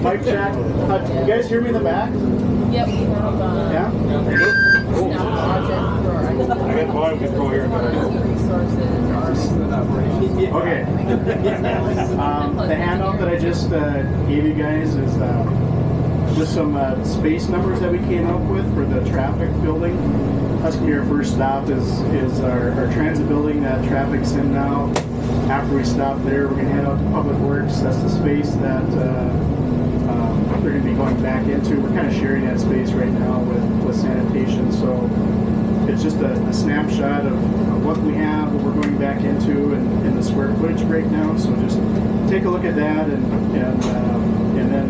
Mic check. You guys hear me in the back? Yep. Yeah? I got volume control here. Okay. The handout that I just gave you guys is just some space numbers that we came up with for the traffic building. That's going to be our first stop is our transit building that traffic's in now. After we stop there, we're going to head out to Public Works. That's the space that they're going to be going back into. We're kind of sharing that space right now with sanitation. So it's just a snapshot of what we have, what we're going back into, and the square footage right now. So just take a look at that, and then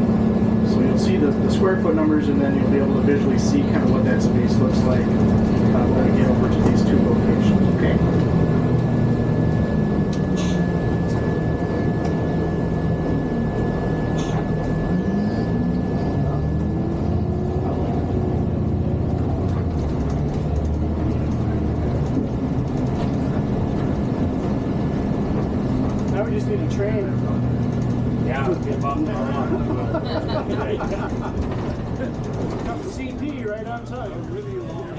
so you'll see the square foot numbers, and then you'll be able to visually see kind of what that space looks like when we get over to these two locations. Okay. Now we just need a train. Yeah, get bumped CP right on time. Really long.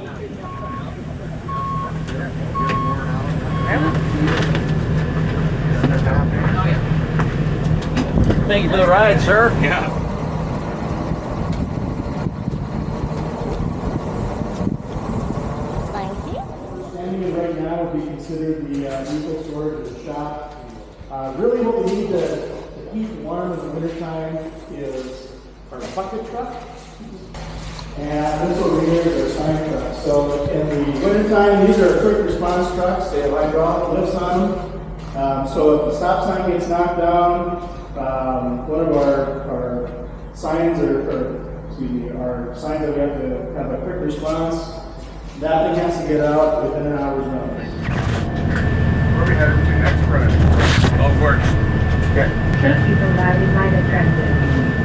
Thank you for the ride, sir. Yeah. Standing right now would be considered the diesel storage of the shop. Really what we need to keep warm in the wintertime is our bucket truck. And this over here is our sign truck. So in the wintertime, these are quick response trucks. They have hydraulic lifts on them. So if the stop sign gets knocked down, one of our signs our signs that we have to have a quick response, that thing has to get out within an hour's notice. Where are we headed to next, Brian? Golf Works. Okay. Thank you for riding my attractive.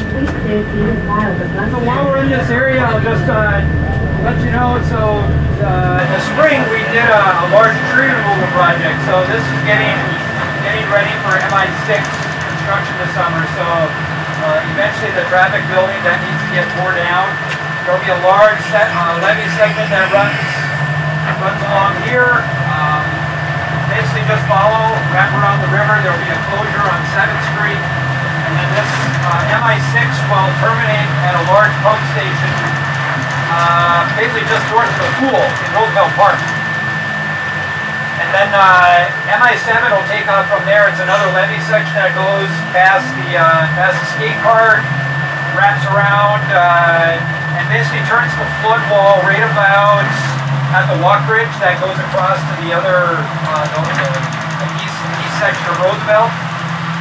Please stay seated while the bus. So while we're in this area, I'll just let you know. So in the spring we did a large tree removal project. So this is getting ready for MI6 construction this summer. So eventually the traffic building that needs to get tore down. There'll be a large levee segment that runs along here. Basically just wrap around the river. There'll be a closure on 7th Street. And then this MI6 will terminate at a large pump station basically just north of the pool in Roosevelt Park. And then MI7 will take off from there. It's another levee section that goes past the skate park, wraps around, and basically turns the flood wall right about at the walk bridge that goes across to the other the east section of Roosevelt.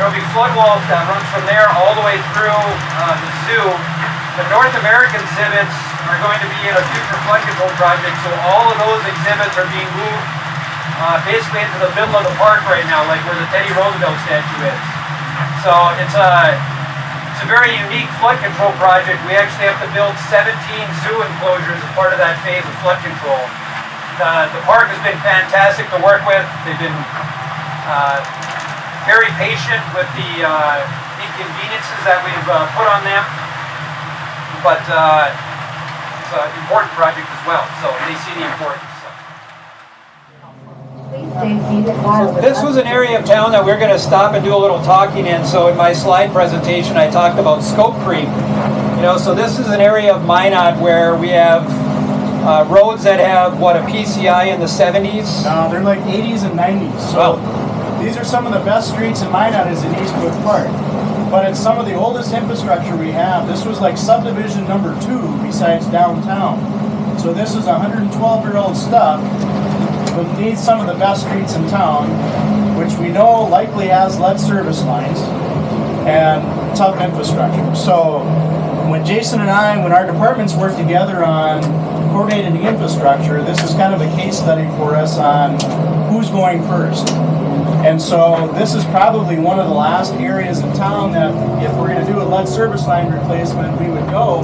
There will be flood walls that run from there all the way through the zoo. The North American exhibits are going to be in a future flood control project, so all of those exhibits are being moved basically into the middle of the park right now, like where the Teddy Roosevelt statue is. So it's a very unique flood control project. We actually have to build 17 zoo enclosures as part of that phase of flood control. The park has been fantastic to work with. They've been very patient with the inconveniences that we've put on them. But it's an important project as well, so they see the importance. Please stay seated while the This was an area of town that we're going to stop and do a little talking in. So in my slide presentation, I talked about Scope Creek. So this is an area of Minot where we have roads that have a PCI in the 70s. No, they're like 80s and 90s. So these are some of the best streets in Minot is in Eastwood Park. But it's some of the oldest infrastructure we have. This was like subdivision number 2 besides downtown. So this is 112-year-old stuff. But needs some of the best streets in town, which we know likely has lead service lines and tough infrastructure. So when Jason and when our departments work together on coordinating the infrastructure, this is kind of a case study for us on who's going first. And so this is probably one of the last areas in town that if we're going to do a lead service line replacement, we would go,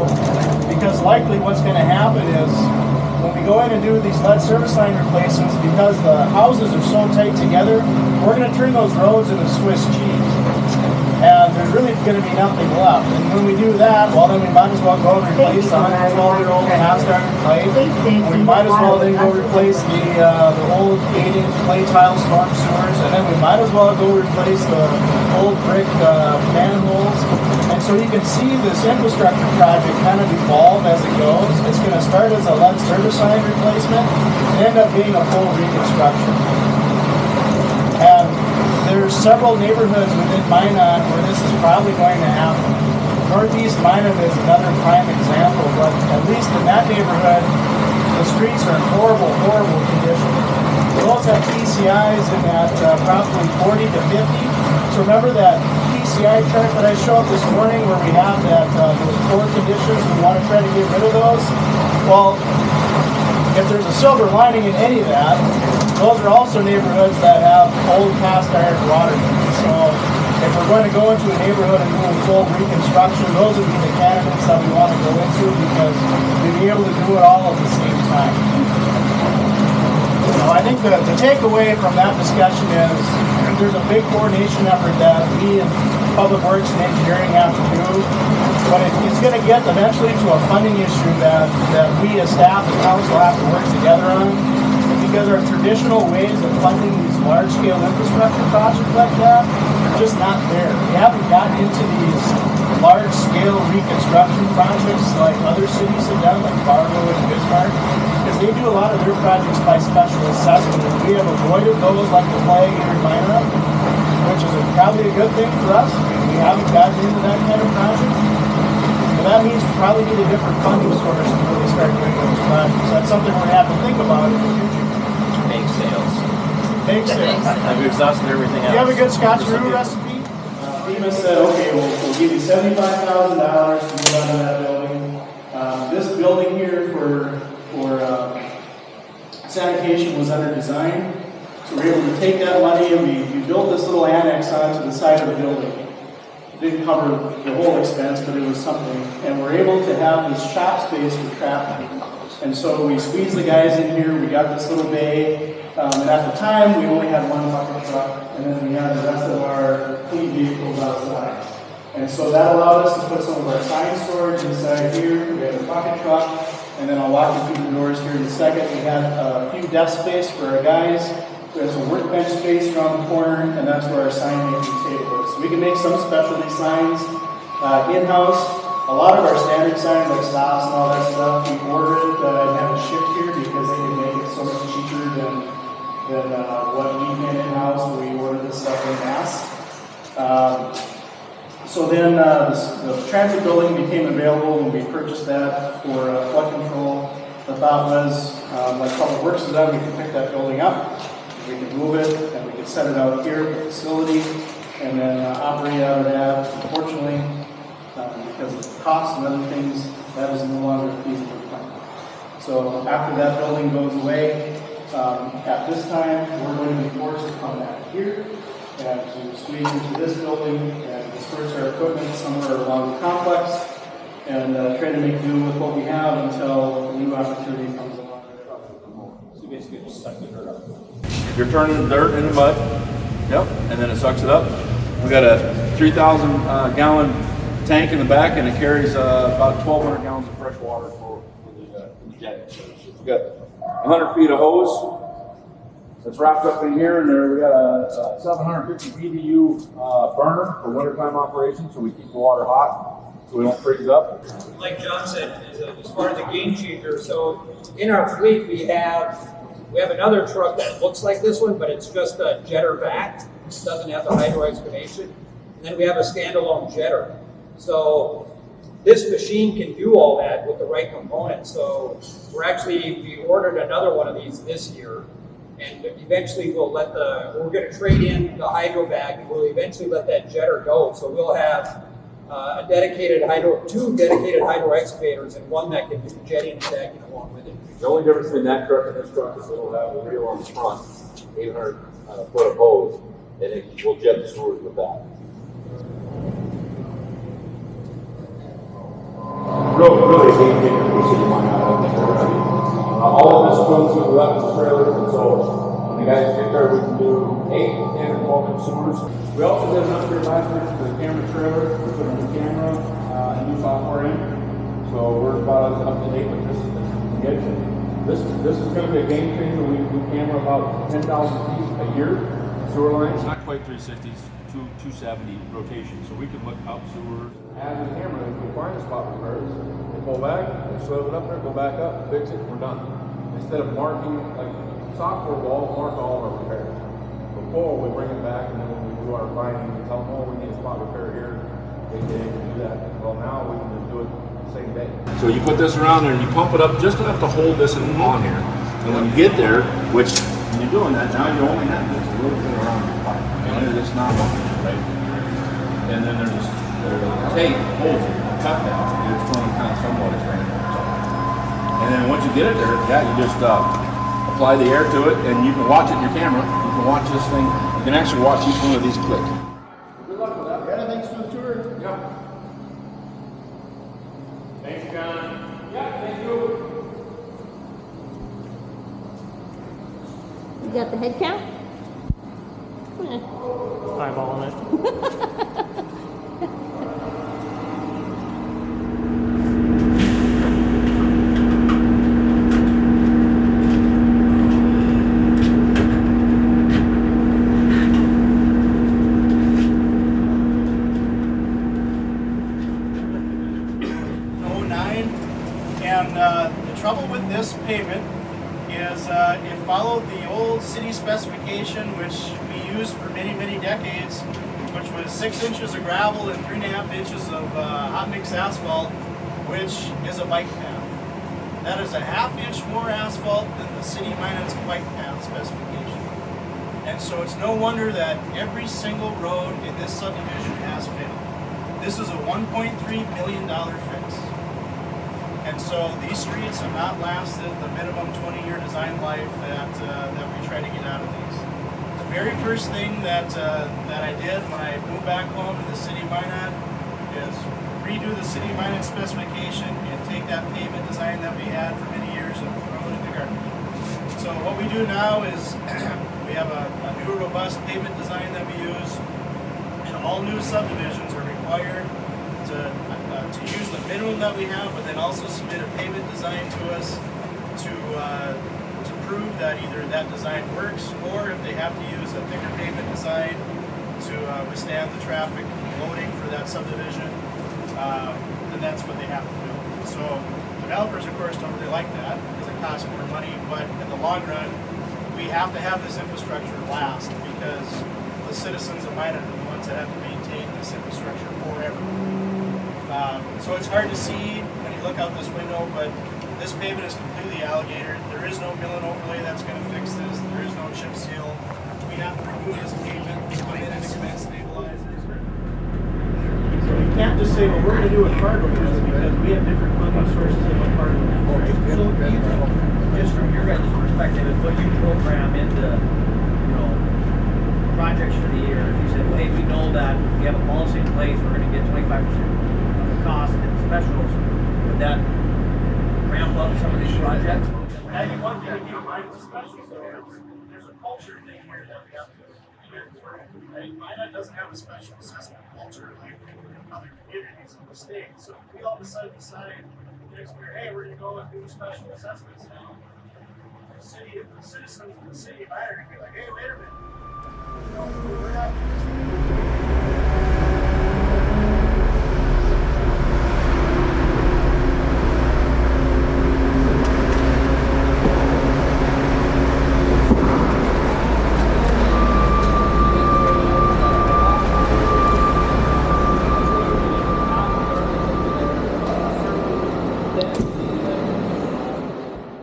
because likely what's going to happen is when we go in and do these lead service line replacements, because the houses are so tight together, we're going to turn those roads into Swiss cheese. And there's really really going to be nothing left. And when we do that, well, then we might as well go and replace the 112-year-old cast iron pipe. And we might as well then go replace the old 8-inch clay tile storm sewers. And then we might as well go replace the old brick manholes. And so you can see this infrastructure project kind of evolve as it goes. It's going to start as a lead service line replacement and end up being a full reconstruction. And there's several neighborhoods within Minot where this is probably going to happen. Northeast Minot is another prime example, but at least in that neighborhood, the streets are in horrible, horrible condition. Those have PCIs in that probably 40 to 50. So remember that PCI chart that I showed this morning where we have that those poor conditions, we want to try to get rid of those? Well, if there's a silver lining in any of that, those are also neighborhoods that have old cast iron water heaters. So if we're going to go into a neighborhood and do a full reconstruction, those would be the candidates that we want to go into because we'd be able to do it all at the same time. So I think the takeaway from that discussion is there's a big coordination effort that we in Public Works and Engineering have to do, but it's going to get eventually to a funding issue that we as staff and council have to work together on. Because our traditional ways of funding these large-scale infrastructure projects like that are just not there. We haven't gotten into these large-scale reconstruction projects like other cities have done, like Fargo and Bismarck, because they do a lot of their projects by special assessment, and we have avoided those like the plague here in Minot, which is probably a good thing for us. We haven't gotten into that kind of project. But that means we probably need a different funding source to really start doing those projects. That's something we're going to have to think about in the future. Bake sales. Bake sales. Have you exhausted everything else? Do you have a good Scotcheroo recipe? FEMA said, okay, we'll give you $75,000 to move out of that building. This building here for sanitation was under design. So we were able to take that money and we built this little annex onto the side of the building. It didn't cover the whole expense, but it was something. And we're able to have this shop space for traffic. And so we squeezed the guys in here, we got this little bay, and at the time we only had one bucket truck, and then we had the rest of our fleet vehicles outside. And so that allowed us to put some of our sign storage inside here. We had a bucket truck, and then I'll walk you through the doors here in a second. We had a few desk space for our guys. We have some workbench space around the corner, and that's where our sign making table is. So we can make some specialty signs in-house. A lot of our standard signs, like stops and all that stuff, we ordered and have it shipped here because they can make it so much cheaper than what we can in-house. We order this stuff in mass. So then the transit building became available when we purchased that for flood control. The thought was, like Public Works has done, we can pick that building up, we can move it, and we can set it out here at the facility, and then operate out of that. Unfortunately, because of cost and other things, that is no longer a feasible plan. So after that building goes away, at this time, we're going to be forced to come back here and to squeeze into this building and disperse our equipment somewhere along the complex and try to make do with what we have until a new opportunity comes along. So you basically just suck the dirt up. You're turning the dirt into mud. Yep. And then it sucks it up. We got a 3,000 gallon tank in the back, and it carries about 1,200 gallons of fresh water for the jet. So we got 100 feet of hose that's wrapped up in here, and there we got a 750 BTU burner for wintertime operation, so we keep the water hot, so we don't freeze up. Like John said, as far as the game changer, so in our fleet we have another truck that looks like this one, but it's just a jetter vac. It doesn't have the hydro excavation. And then we have a standalone jetter. So this machine can do all that with the right components. So we ordered another one of these this year, and eventually we're going to trade in the hydro vac, and we'll eventually let that jetter go. So we'll have two dedicated hydro excavators, and one that can do jetting and stacking along with it. The only difference between that truck and this truck is it'll have a reel on the front, 800 foot of hose, and we'll jet the sewers with that. Really a game changer for the city of Minot. I think we're ready. All of this comes with weapons trailers, and so when the guys get there, we can do 8 standard 12-inch sewers. We also did an upgrade last year to the camera trailer. We put a new camera and new software in. So we're about as up to date with this as we can get. This is going to be a game changer. We camera about 10,000 feet a year. Sewer lines. Not quite 360s, 270 rotation. So we can look up sewers. As a camera, if we find a spot repairs, we pull back, we slow it up there, go back up, fix it, we're done. Instead of marking, like software will mark all of our repairs. Before we bring it back and then when we do our binding, we tell them, oh, we need a spot repair here. They can do that. Well, now we can just do it the same day. So you put this around there and you pump it up just enough to hold this on here. And when you get there, which when you're doing that, now you only have just a little bit around your pipe. And it's not right. And then there's this tape holds it, cut that, and it's going to kind of somewhat expand. And then once you get it there, yeah, you just apply the air to it, and you can watch it in your camera. You can watch this thing. You can actually watch each one of these click. Good luck with that. Yeah, thanks for the tour. Yeah. Thanks, John. Yeah, thank you. You got the head count? Eyeballing it. And the trouble with this pavement is it followed the old city specification, which we used for many, many decades, which was 6 inches of gravel and 3.5 inches of hot mix asphalt, which is a bike path. That is a ½ inch more asphalt than the city Minot's bike path specification. And so it's no wonder that every single road in this subdivision has failed. This is a $1.3 million fix. And so these streets have not lasted the minimum 20-year design life that we try to get out of these. The very first thing that I did when I moved back home to the city of Minot is redo the city of Minot specification and take that pavement design that we had for many years and throw it in the garbage. So what we do now is we have a new robust pavement design that we use, and all new subdivisions are required to use the minimum that we have, but then also submit a pavement design to us to prove that either that design works, or if they have to use a thicker pavement design to withstand the traffic loading for that subdivision, then that's what they have to do. So developers, of course, don't really like that because it costs more money, but in the long run, we have to have this infrastructure last because the citizens of Minot are the ones that have to maintain this infrastructure forever. So it's hard to see when you look out this window, but this pavement is completely alligator. There is no mill and overlay that's going to fix this. There is no chip seal. We have to remove this pavement, put it in cement stabilizers. So you can't just say, well, we're going to do what Fargo does because we have different funding sources than what Fargo does. So you think, just from your guys' perspective, is what you program into, projects for the year. If you said, well, hey, we know that we have a policy in place, we're going to get 25% of the cost in specials, would that ramp up some of these projects? I think one thing to keep in mind is special. So there's a culture thing here that we have to right? Minot doesn't have a special assessment culture like other communities in the state. So if we all of a sudden decide next year, hey, we're going to go and do special assessments now, the citizens of the city of Minot are going to be like, hey, wait a minute. We're not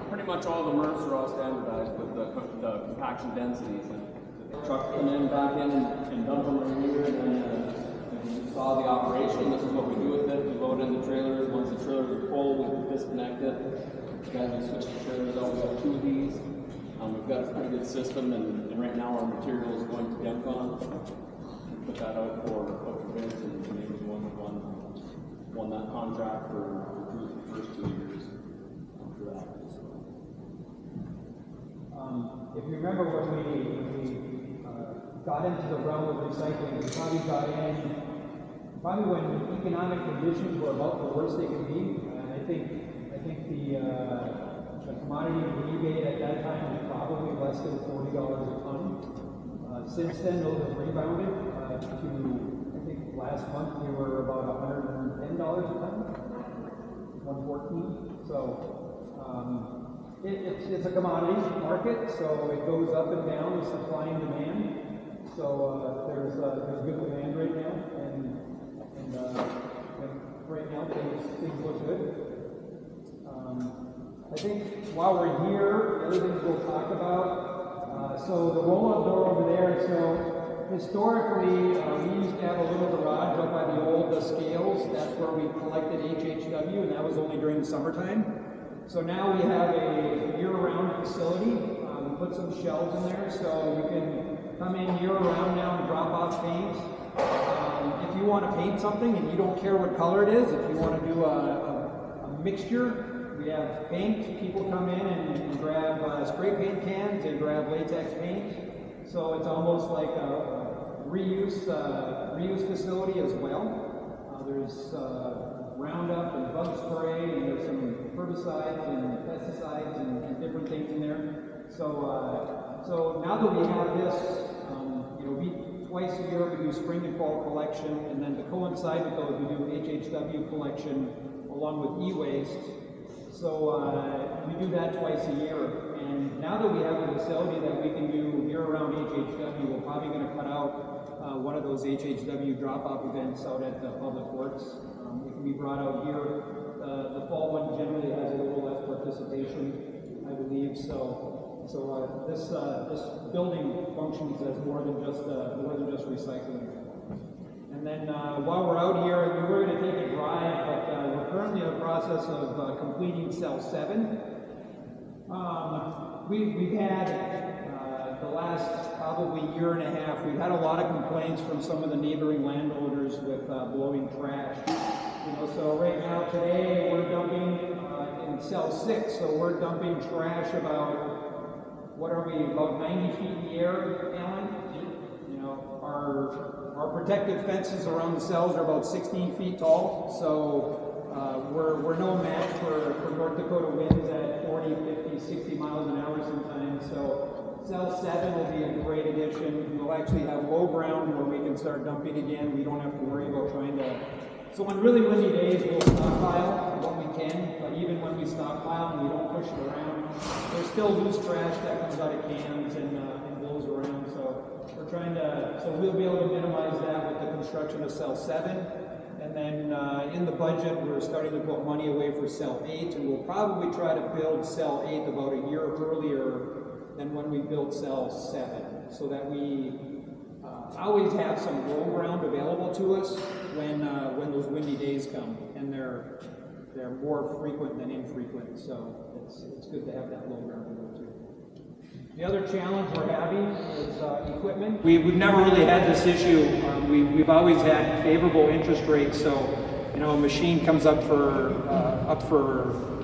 Pretty much all the MRFs are all standardized with the compaction densities. And the trucks come in, back in, and dump them in here, and then you saw the operation. This is what we do with it. We load in the trailers. Once the trailers are full, we disconnect it. Then we switch the trailers out. We have 2 of these. We've got a pretty good system, and right now our material is going to Demcon. We put that out for bids, and maybe the one that won that contract for the first 2 years for that. If you remember when we got into the realm of recycling. We probably got in when economic conditions were about the worst they could be. I think the commodity rebate at that time was probably less than $40 a ton. Since then, those have rebounded to, I think last month they were about $110 a ton, 114. So it's a commodity market, so it goes up and down with supply and demand. So there's good demand right now, and right now things look good. I think while we're here, the other things we'll talk about. So the roll-up door over there. So historically, we used to have a little garage up by the old scales. That's where we collected HHW, and that was only during the summertime. So now we have a year-round facility. We put some shelves in there, so you can come in year-round now and drop off paint. If you want to paint something and you don't care what color it is, if you want to do a mixture, we have paint. People come in and grab spray paint cans and grab latex paint. So it's almost like a reuse facility as well. There's Roundup and bug spray, and there's some herbicides and pesticides and different things in there. So now that we have this, twice a year we do spring and fall collection, and then to coincide with those we do HHW collection along with e-waste. So we do that twice a year, and now that we have a facility that we can do year-round HHW, we're probably going to cut out one of those HHW drop-off events out at Public Works. It can be brought out here. The fall one generally has a little less participation, I believe. So this building functions as more than just recycling. And then while we're out here, we were going to take a drive, but we're currently in the process of completing cell 7. We've had the last probably year and a half, we've had a lot of complaints from some of the neighboring landowners with blowing trash. So right now today we're dumping in cell 6, so we're dumping trash about, what are we, about 90 feet in the air, Alan? Our protective fences around the cells are about 16 feet tall, so we're no match for North Dakota winds at 40, 50, 60 miles an hour sometimes. So cell 7 will be a great addition. We'll actually have low ground where we can start dumping again. We don't have to worry about trying to. So on really windy days, we'll stockpile what we can, but even when we stockpile and we don't push it around, there's still loose trash that comes out of cans and blows around. So we're trying to, so we'll be able to minimize that with the construction of cell 7. And then in the budget, we're starting to put money away for cell 8, and we'll probably try to build cell 8 about a year earlier than when we built cell 7, so that we always have some low ground available to us when those windy days come, and they're more frequent than infrequent. So it's good to have that low ground to go to. The other challenge we're having is equipment. We've never really had this issue. We've always had favorable interest rates. So a machine comes up for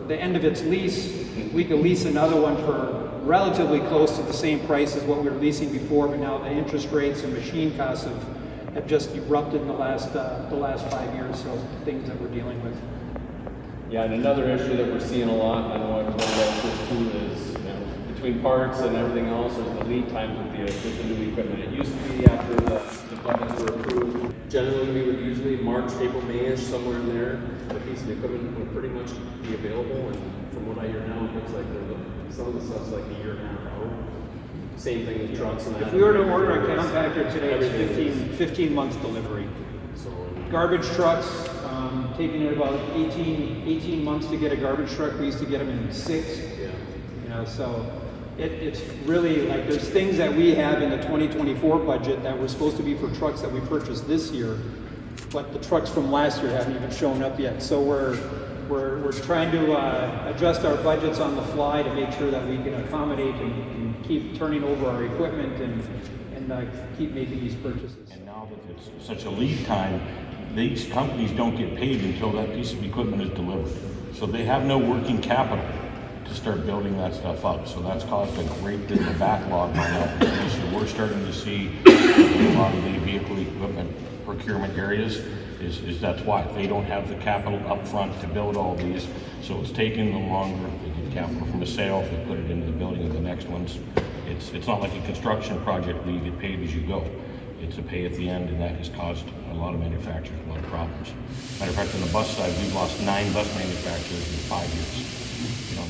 the end of its lease, we could lease another one for relatively close to the same price as what we were leasing before, but now the interest rates and machine costs have just erupted in the last 5 years, so things that we're dealing with. Yeah, and another issue that we're seeing a lot, I know everybody else is too, is between parts and everything else, is the lead times with the new equipment. It used to be after the budgets were approved, generally we would usually March, April, May-ish, somewhere in there, a piece of equipment would pretty much be available, and from what I hear now, it looks like some of the stuff's like a year and a half out. Same thing with trucks and that. If we were to order a compactor today, it's 15 months delivery. So garbage trucks, taking it about 18 months to get a garbage truck. We used to get them in 6. Yeah. So it's really like there's things that we have in the 2024 budget that were supposed to be for trucks that we purchased this year, but the trucks from last year haven't even shown up yet. So we're trying to adjust our budgets on the fly to make sure that we can accommodate and keep turning over our equipment and keep making these purchases. And now that it's such a lead time, these companies don't get paid until that piece of equipment is delivered. So they have no working capital to start building that stuff up. So that's caused a great bit of a backlog right now for the city. So we're starting to see a lot of the vehicle equipment procurement areas is that's why they don't have the capital up front to build all these. So it's taking them longer. They get capital from a sale, they put it into the building of the next ones. It's not like a construction project where you get paid as you go. It's a pay at the end, and that has caused a lot of manufacturers a lot of problems. Matter of fact, on the bus side, we've lost 9 bus manufacturers in 5 years. You know,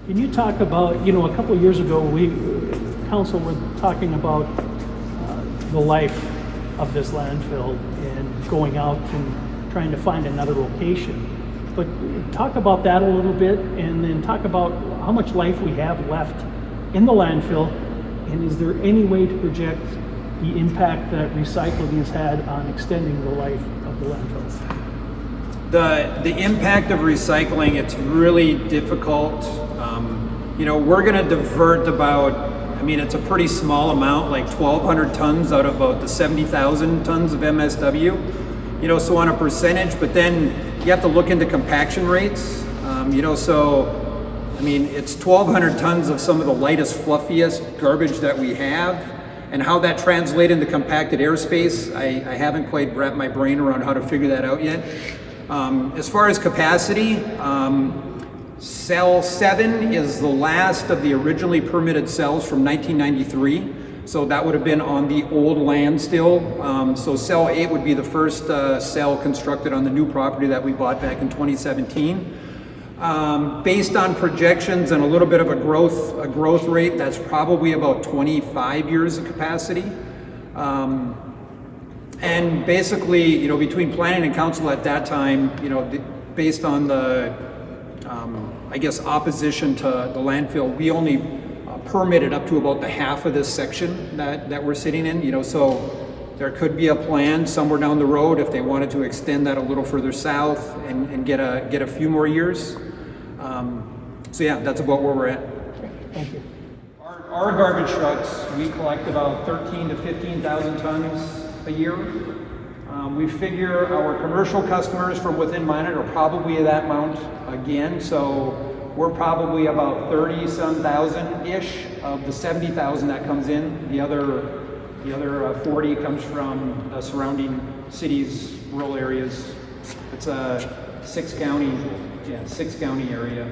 Can you talk about, you know, a couple of years ago, council were talking about the life of this landfill and going out and trying to find another location. But talk about that a little bit, and then talk about how much life we have left in the landfill, and is there any way to project the impact that recycling has had on extending the life of the landfills? The impact of recycling, it's really difficult. You know, we're going to divert about, I mean, it's a pretty small amount, like 1,200 tons out of about the 70,000 tons of MSW. You know, so on a percentage, but then you have to look into compaction rates. You know, so I mean, it's 1,200 tons of some of the lightest, fluffiest garbage that we have, and how that translates into compacted airspace, I haven't quite wrapped my brain around how to figure that out yet. As far as capacity, cell 7 is the last of the originally permitted cells from 1993. So that would have been on the old land still. So cell 8 would be the first cell constructed on the new property that we bought back in 2017. Based on projections and a little bit of a growth rate, that's probably about 25 years of capacity. And basically, you know, between planning and council at that time, you know, based on the, I guess, opposition to the landfill, we only permitted up to about the half of this section that we're sitting in, you know, so there could be a plan somewhere down the road if they wanted to extend that a little further south and get a few more years. So yeah, that's about where we're at. Thank you. Our garbage trucks, we collect about 13 to 15,000 tons a year. We figure our commercial customers from within Minot are probably that amount again, so we're probably about 30-some thousand-ish of the 70,000 that comes in. The other 40 comes from the surrounding cities, rural areas. It's a 6-county area.